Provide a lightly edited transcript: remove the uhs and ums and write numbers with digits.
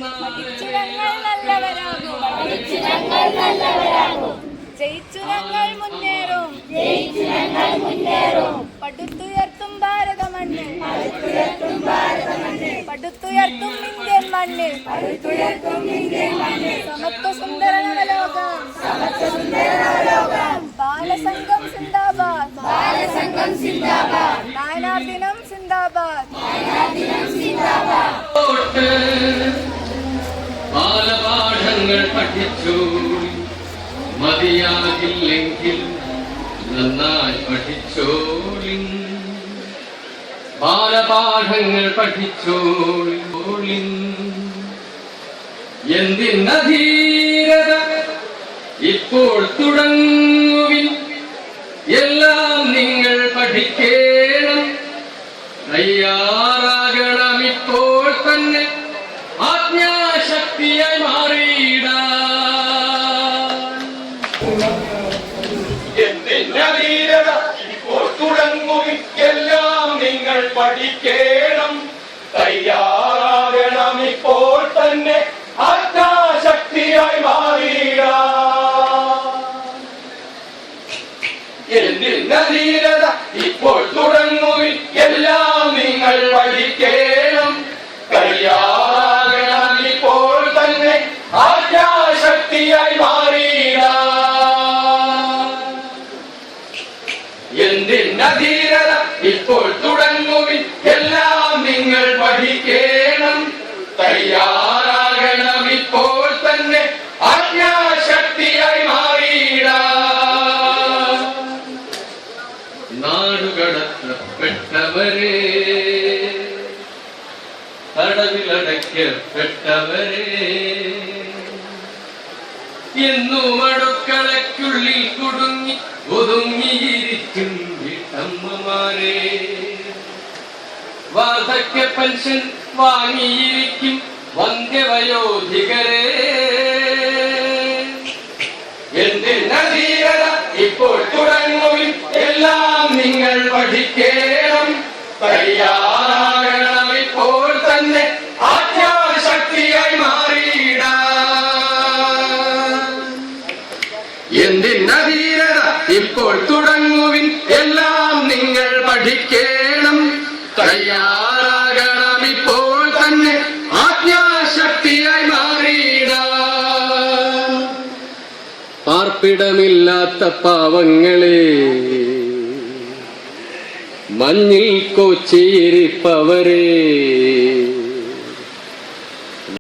പഠിച്ചു ഞങ്ങൾ നല്ലവരാകും, ജയിച്ചു ഞങ്ങൾ മുന്നേറും, പടുത്തുയർത്തും ഭാരതമണ്ണ്, പടുത്തുയർത്തും ഇന്ത്യൻ മണ്ണ്, സമത്വ സുന്ദര നവലോകം, ബാലസംഘം സിന്ദാബാദ്, നായനാർ ദിനം സിന്ദാബാദ്. ബാലപാഠങ്ങൾ പഠിച്ചു മതിയാകില്ലെങ്കിൽ നന്നായി പഠിച്ചോളി, ബാലപാഠങ്ങൾ പഠിച്ചോളി. എന്തിനധീരത ഇപ്പോൾ തുടങ്ങുവിൻ, എല്ലാം നിങ്ങൾ പഠിക്കണം, തയ്യാറാകണം ഇപ്പോൾ തന്നെ ആജ്ഞാശക്തിയായി മാറിയിടാൻ. എന്തിനധീരത ഇപ്പോൾ തുടങ്ങുവിൻ, എല്ലാം നിങ്ങൾ പഠിക്കണം, തയ്യാറാകണം ഇപ്പോൾ തന്നെ ആജ്ഞാശക്തിയായി മാറിയിടാൻ. എന്തിനധീരത ഇപ്പോൾ തുടങ്ങുവിൻ, എല്ലാം നിങ്ങൾ പഠിക്കണം, തയ്യാറാകണം ഇപ്പോൾ തന്നെ ആജ്ഞാശക്തിയായി മാറിയിടാൻ. എന്തിനധീരത ഇപ്പോൾ തുടങ്ങുവിൻ, എല്ലാം നിങ്ങൾ പഠിക്കണം, തയ്യാറാകണം ഇപ്പോൾ തന്നെ ആജ്ഞാശക്തിയായി മാറിയിടാൻ. നാടുകടത്തപ്പെട്ടവരെ, തടവിലടയ്ക്കപ്പെട്ടവരെ, എന്നും അടുക്കളയ്ക്കുള്ളിൽ കുടുങ്ങി ഒതുങ്ങിയിരിക്കും വീട്ടമ്മമാരെ, വാർദ്ധക്യ പെൻഷൻ വാങ്ങിയിരിക്കും വന്ധ്യവയോധികരെ. എന്തിനധീരത ഇപ്പോൾ തുടങ്ങുവിൻ, എല്ലാം നിങ്ങൾ പഠിക്കണം, തയ്യാറാകണം ഇപ്പോൾ തന്നെ ആജ്ഞാശക്തിയായി മാറിയിടാൻ. എന്തിനധീരത ഇപ്പോൾ തുടങ്ങുവിൻ, എല്ലാം നിങ്ങൾ പഠിക്കണം, തയ്യാറാകണം ഇപ്പോൾ തന്നെ ആജ്ഞാശക്തിയായി മാറിയിടാൻ. പാർപ്പിടമില്ലാത്ത പാവങ്ങളെ, മഞ്ഞിൽ കോച്ചിയിരിപ്പവരെ,